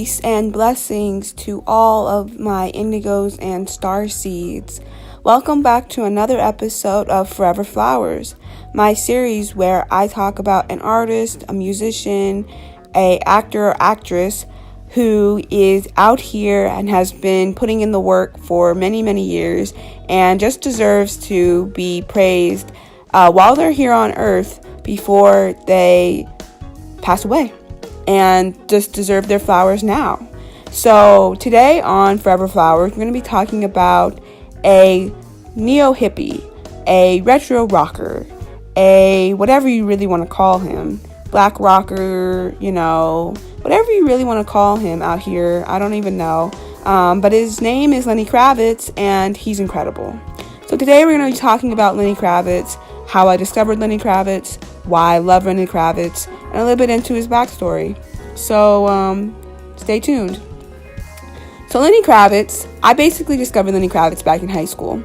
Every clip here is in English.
Peace and blessings to all of my indigos and starseeds. Welcome back to another episode of Forever Flowers, my series where I talk about an artist, a musician, an actor or actress who is out here and has been putting in the work for many, many years and just deserves to be praised while they're here on earth before they pass away, and just deserve their flowers now. So today on Forever Flowers, we're going to be talking about a neo-hippie, a retro rocker, a whatever you really want to call him, black rocker, whatever you really want to call him out here. I don't even know. But his name is Lenny Kravitz, and he's incredible. So today we're going to be talking about Lenny Kravitz, how I discovered Lenny Kravitz, why I love Lenny Kravitz, and a little bit into his backstory. So stay tuned. So Lenny Kravitz, I basically discovered Lenny Kravitz back in high school.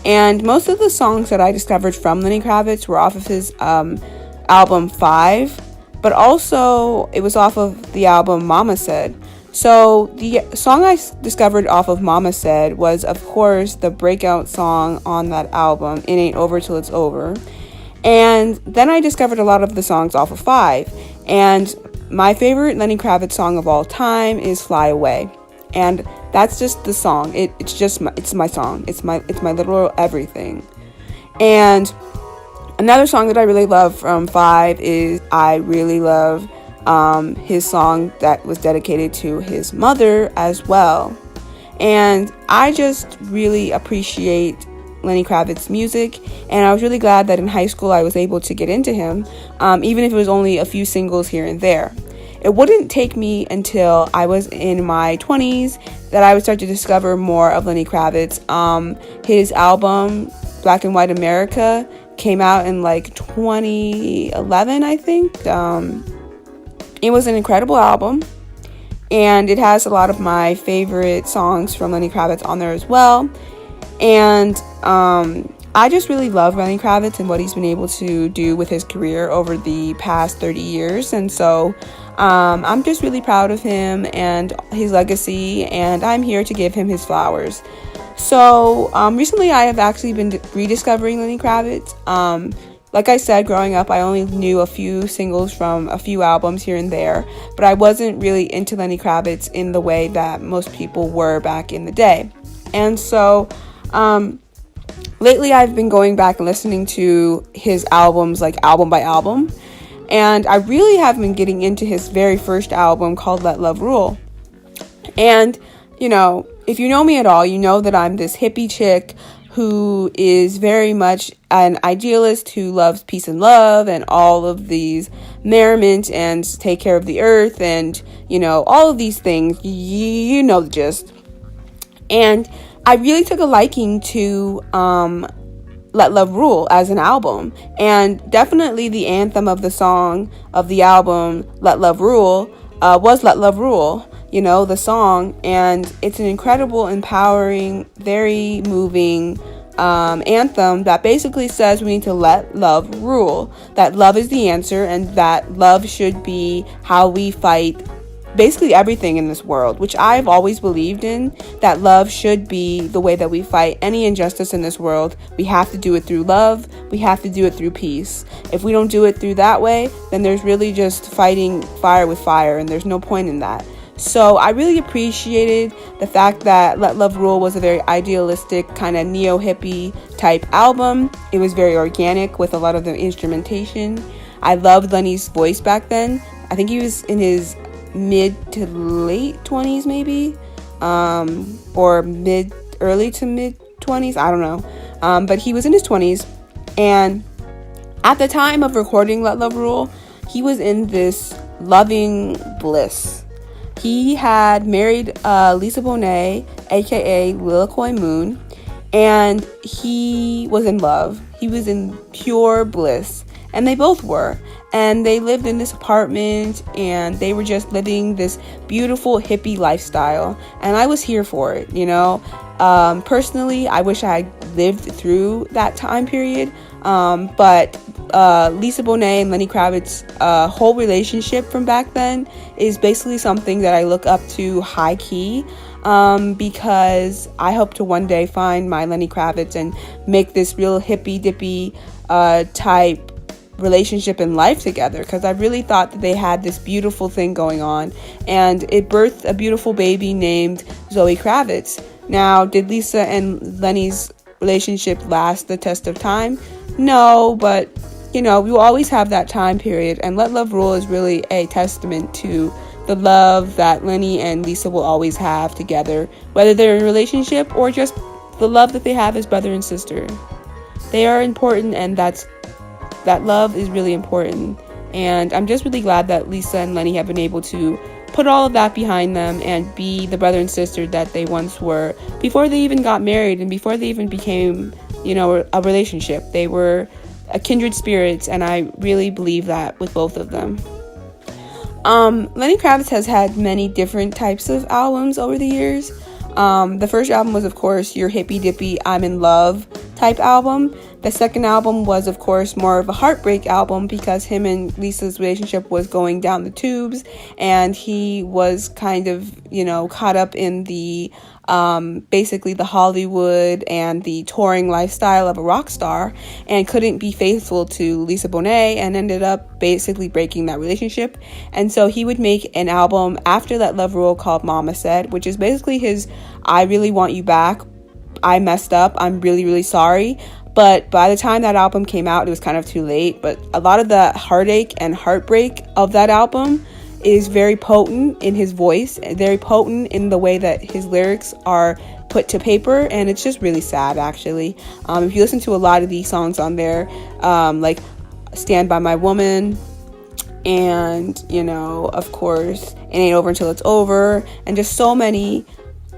And most of the songs that I discovered from Lenny Kravitz were off of his album 5, but also it was off of the album Mama Said. So the song I discovered off of Mama Said was, of course, the breakout song on that album, It Ain't Over Till It's Over. And then I discovered a lot of the songs off of 5. And my favorite Lenny Kravitz song of all time is Fly Away. And that's just the song. It's my song. It's my literal everything. And another song that I really love from 5 is I really love his song that was dedicated to his mother as well. And I just really appreciate Lenny Kravitz's music, and I was really glad that in high school I was able to get into him, even if it was only a few singles here and there. It wouldn't take me until I was in my 20s that I would start to discover more of Lenny Kravitz. His album Black and White America came out in like 2011, I think. It was an incredible album, and it has a lot of my favorite songs from Lenny Kravitz on there as well. And I just really love Lenny Kravitz and what he's been able to do with his career over the past 30 years. And so I'm just really proud of him and his legacy, and I'm here to give him his flowers. So recently I have actually been rediscovering Lenny Kravitz. Like I said, growing up, I only knew a few singles from a few albums here and there, but I wasn't really into Lenny Kravitz in the way that most people were back in the day. And so lately I've been going back and listening to his albums, like album by album, and I really have been getting into his very first album called Let Love Rule. And if you know me at all, you know that I'm this hippie chick who is very much an idealist who loves peace and love and all of these merriment and take care of the earth and all of these things. You know the gist. And I really took a liking to Let Love Rule as an album, and definitely the anthem of the song of the album Let Love Rule was Let Love Rule, the song. And it's an incredible, empowering, very moving anthem that basically says we need to let love rule, that love is the answer, and that love should be how we fight basically everything in this world, which I've always believed in, that love should be the way that we fight any injustice in this world. We have to do it through love. We have to do it through peace. If we don't do it through that way, then there's really just fighting fire with fire, and there's no point in that. So I really appreciated the fact that Let Love Rule was a very idealistic kind of neo-hippie type album. It was very organic with a lot of the instrumentation. I loved Lenny's voice back then. I think he was in his mid to late 20s maybe, or early to mid 20s, I don't know, but he was in his 20s, and at the time of recording Let Love Rule, he was in this loving bliss. He had married Lisa Bonet, aka Lil Coy Moon, and he was in love. He was in pure bliss, and they both were. And they lived in this apartment, and they were just living this beautiful hippie lifestyle. And I was here for it, Personally, I wish I had lived through that time period. But Lisa Bonet and Lenny Kravitz whole relationship from back then is basically something that I look up to high key, because I hope to one day find my Lenny Kravitz and make this real hippy dippy type relationship in life together, because I really thought that they had this beautiful thing going on, and it birthed a beautiful baby named Zoe Kravitz. Now, did Lisa and Lenny's relationship last the test of time? No, but we will always have that time period, and Let Love Rule is really a testament to the love that Lenny and Lisa will always have together, whether they're in a relationship or just the love that they have as brother and sister. They are important, and that love is really important, and I'm just really glad that Lisa and Lenny have been able to put all of that behind them and be the brother and sister that they once were before they even got married and before they even became a relationship. They were a kindred spirits, and I really believe that with both of them. Lenny Kravitz has had many different types of albums over the years. The first album was, of course, your hippy dippy I'm in love type album. The second album was, of course, more of a heartbreak album because him and Lisa's relationship was going down the tubes, and he was kind of, caught up in the basically the Hollywood and the touring lifestyle of a rock star, and couldn't be faithful to Lisa Bonet, and ended up basically breaking that relationship. And so he would make an album after Let Love Rule called Mama Said, which is basically his I really want you back, I messed up, I'm really, really sorry. But by the time that album came out, it was kind of too late. But a lot of the heartache and heartbreak of that album is very potent in his voice, very potent in the way that his lyrics are put to paper, and it's just really sad, actually. If you listen to a lot of these songs on there, like Stand By My Woman, and, of course, It Ain't Over Until It's Over, and just so many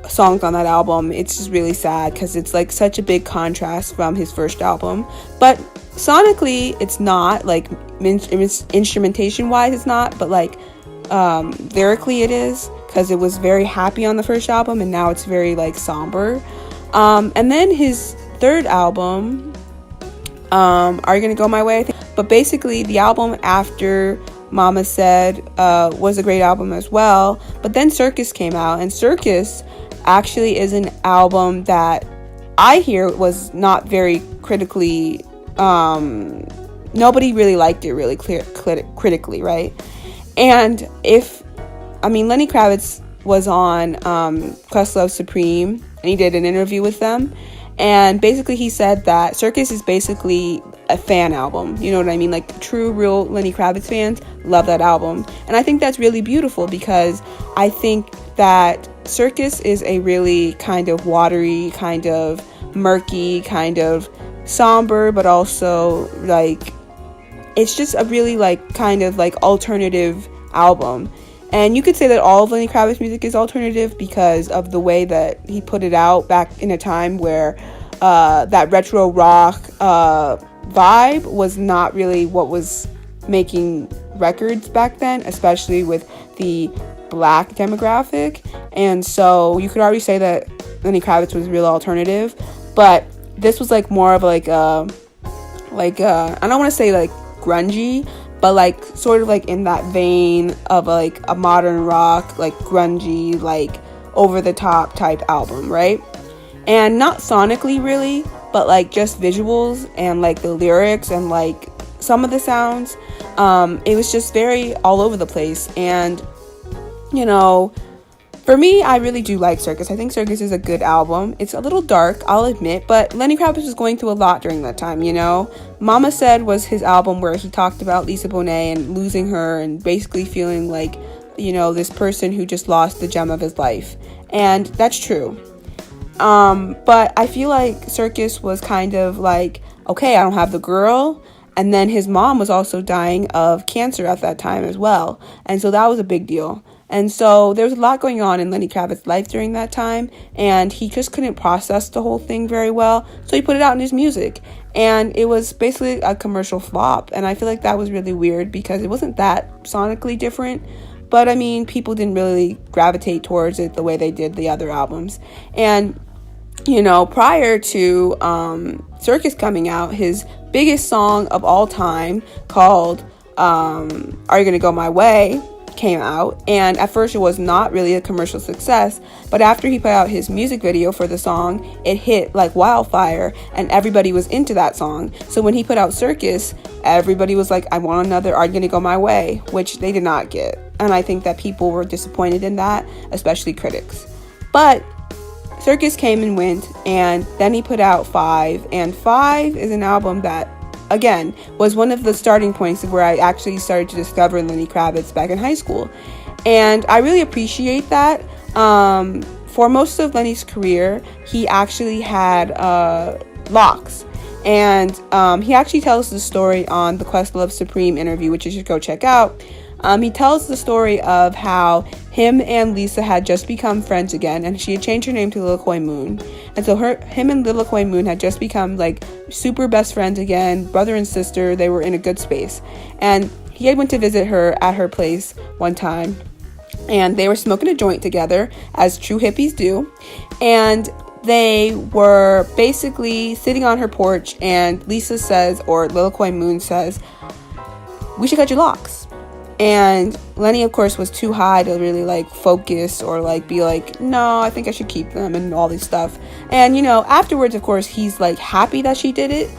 songs on that album, it's just really sad because it's like such a big contrast from his first album. But sonically, it's not, like, instrumentation wise it's not, but like lyrically it is, because it was very happy on the first album, and now it's very like somber. And then his third album, Are You Gonna Go My Way, I think. But basically the album after Mama Said was a great album as well. But then Circus came out, and Circus actually is an album that I hear was not very critically, nobody really liked it really critically, right? And Lenny Kravitz was on Questlove Supreme, and he did an interview with them, and basically he said that Circus is basically a fan album, you know what I mean? Like, true, real Lenny Kravitz fans love that album, and I think that's really beautiful, because I think that Circus is a really kind of watery, kind of murky, kind of somber, but also like it's just a really like kind of like alternative album. And you could say that all of Lenny Kravitz music is alternative because of the way that he put it out back in a time where that retro rock vibe was not really what was making records back then, especially with the black demographic. And so you could already say that Lenny Kravitz was real alternative, but this was like more of like I don't want to say like grungy, but like sort of like in that vein of like a modern rock, like grungy, like over the top type album, right? And not sonically really, but like just visuals and like the lyrics and like some of the sounds, it was just very all over the place. And for me, I really do like Circus. I think Circus is a good album. It's a little dark, I'll admit, but Lenny Kravitz was going through a lot during that time, Mama Said was his album where he talked about Lisa Bonet and losing her and basically feeling like, this person who just lost the gem of his life. And that's true. But I feel like Circus was kind of like, okay, I don't have the girl. And then his mom was also dying of cancer at that time as well. And so that was a big deal. And so there was a lot going on in Lenny Kravitz's life during that time, and he just couldn't process the whole thing very well, so he put it out in his music, and it was basically a commercial flop. And I feel like that was really weird because it wasn't that sonically different, but people didn't really gravitate towards it the way they did the other albums. And prior to Circus coming out, his biggest song of all time called Are You Gonna Go My Way came out, and at first it was not really a commercial success, but after he put out his music video for the song, it hit like wildfire and everybody was into that song. So when he put out Circus, everybody was like, I want another Are You Gonna Go My Way, which they did not get, and I think that people were disappointed in that, especially critics. But Circus came and went, and then he put out Five, and Five is an album that, again, was one of the starting points of where I actually started to discover Lenny Kravitz back in high school. And I really appreciate that. For most of Lenny's career, he actually had locks. And he actually tells the story on the Questlove Supreme interview, which you should go check out. He tells the story of how him and Lisa had just become friends again, and she had changed her name to Lil Coy Moon. And so him and Lil Coy Moon had just become like super best friends again, brother and sister. They were in a good space. And he had went to visit her at her place one time, and they were smoking a joint together, as true hippies do. And they were basically sitting on her porch, and Lisa says, or Lil Coy Moon says, we should cut your locks. And Lenny, of course, was too high to really like focus or like be like, no, I think I should keep them and all this stuff. And, you know, afterwards, of course, he's like happy that she did it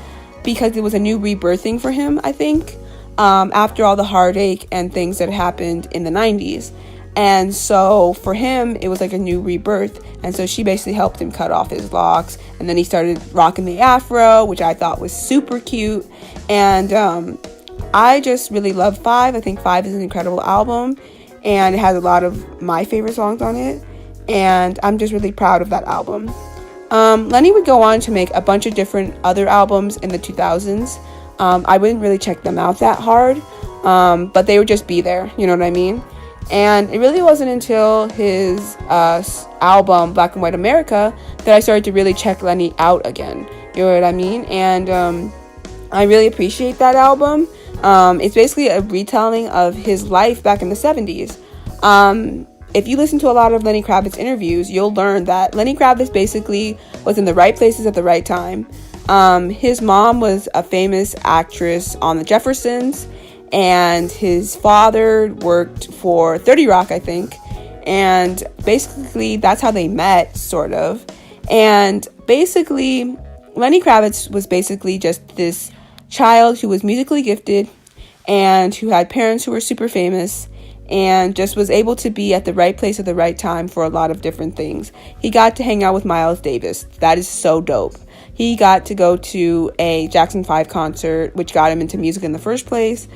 because it was a new rebirthing for him, I think, after all the heartache and things that happened in the 90s. And so for him, it was like a new rebirth. And so she basically helped him cut off his locks. And then he started rocking the afro, which I thought was super cute. And I just really love Five. I think Five is an incredible album, and it has a lot of my favorite songs on it, and I'm just really proud of that album. Lenny would go on to make a bunch of different other albums in the 2000s. I wouldn't really check them out that hard, but they would just be there, you know what I mean? And it really wasn't until his album, Black and White America, that I started to really check Lenny out again, you know what I mean? And I really appreciate that album. It's basically a retelling of his life back in the 70s. If you listen to a lot of Lenny Kravitz interviews, you'll learn that Lenny Kravitz basically was in the right places at the right time. His mom was a famous actress on The Jeffersons, and his father worked for 30 Rock, I think. And basically, that's how they met, sort of. And basically, Lenny Kravitz was basically just this child who was musically gifted and who had parents who were super famous and just was able to be at the right place at the right time for a lot of different things. He got to hang out with Miles Davis. That is so dope. He got to go to a Jackson 5 concert, which got him into music in the first place.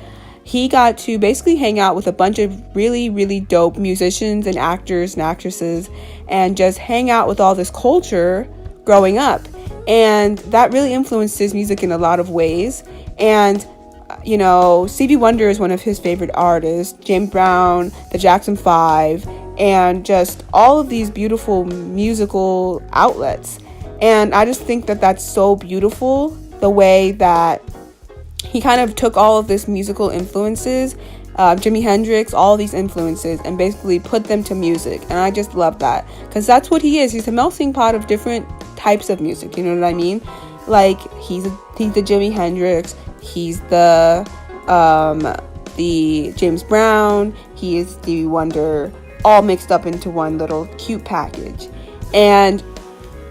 He got to basically hang out with a bunch of really, really dope musicians and actors and actresses and just hang out with all this culture growing up. And that really influenced his music in a lot of ways. And, you know, Stevie Wonder is one of his favorite artists, James Brown, the Jackson 5, and just all of these beautiful musical outlets. And I just think that that's so beautiful, the way that he kind of took all of this musical influences, Jimi Hendrix, all these influences, and basically put them to music. And I just love that, because that's what he is. He's a melting pot of different types of music, you know what I mean? Like, he's the Jimi Hendrix, he's the James Brown, he is Stevie Wonder, all mixed up into one little cute package. And,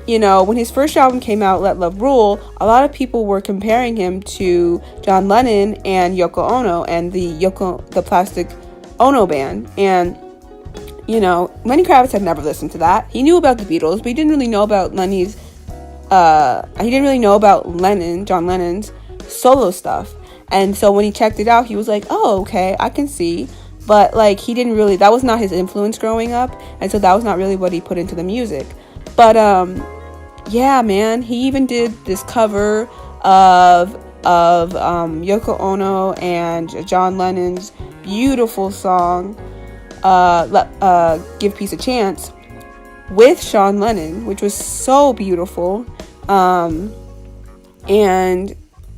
you know, when his first album came out, Let Love Rule, a lot of people were comparing him to John Lennon and Yoko Ono and the Plastic Ono Band. And, you know, Lenny Kravitz had never listened to that. He knew about the Beatles, but he didn't really know about John Lennon's solo stuff. And so when he checked it out, he was like, oh, okay, I can see. But, like, that was not his influence growing up. And so that was not really what he put into the music. But, yeah, man, he even did this cover of Yoko Ono and John Lennon's beautiful song, Give Peace a Chance, with Sean Lennon, which was so beautiful. And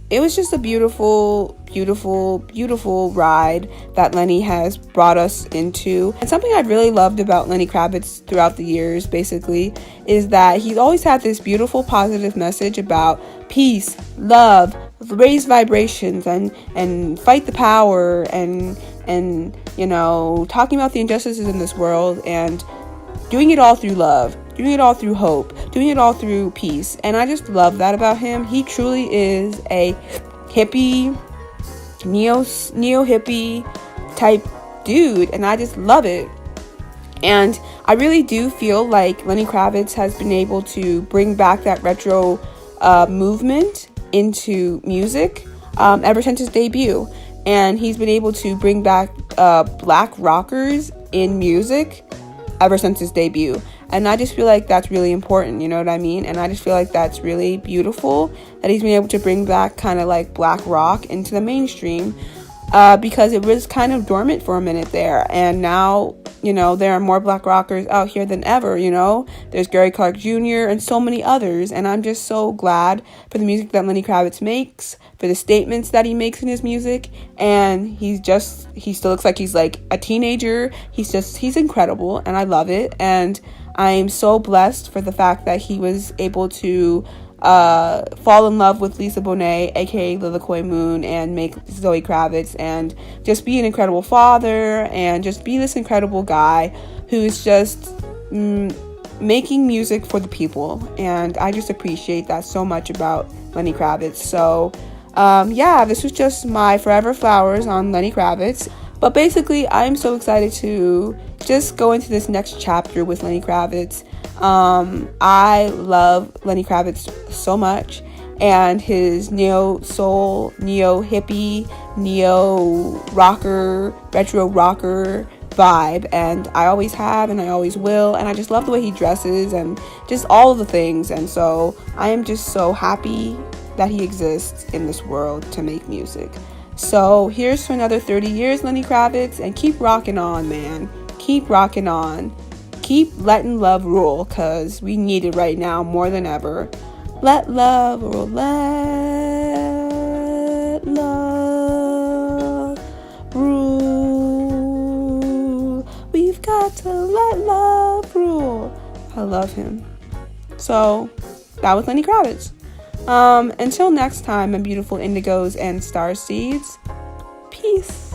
it was just a beautiful, beautiful, beautiful ride that Lenny has brought us into. And something I've really loved about Lenny Kravitz throughout the years, basically, is that he's always had this beautiful, positive message about peace, love, raise vibrations and fight the power and talking about the injustices in this world and doing it all through love, doing it all through hope, doing it all through peace. And I just love that about him. He truly is a hippie, neo-hippie type dude, and I just love it. And I really do feel like Lenny Kravitz has been able to bring back that retro movement into music ever since his debut. And he's been able to bring back black rockers in music ever since his debut. And I just feel like that's really important, you know what I mean? And I just feel like that's really beautiful that he's been able to bring back kind of like black rock into the mainstream, because it was kind of dormant for a minute there. And now, there are more black rockers out here than ever, There's Gary Clark Jr. and so many others. And I'm just so glad for the music that Lenny Kravitz makes, for the statements that he makes in his music. And he still looks like he's like a teenager. He's incredible, and I love it. And I'm so blessed for the fact that he was able to fall in love with Lisa Bonet, aka Lilikoi Moon, and make Zoe Kravitz, and just be an incredible father, and just be this incredible guy who is just making music for the people. And I just appreciate that so much about Lenny Kravitz. So this was just my Forever Flowers on Lenny Kravitz. But basically, I'm so excited to just go into this next chapter with Lenny Kravitz. I love Lenny Kravitz so much, and his neo-soul, neo-hippie, neo-rocker, retro rocker vibe, and I always have and I always will, and I just love the way he dresses and just all of the things. And so I am just so happy that he exists in this world to make music. So here's to another 30 years, Lenny Kravitz, and keep rocking on, man. Keep rocking on. Keep letting love rule, because we need it right now more than ever. Let love rule. Let love rule. We've got to let love rule. I love him. So that was Lenny Kravitz. Until next time, my beautiful indigos and star seeds. Peace.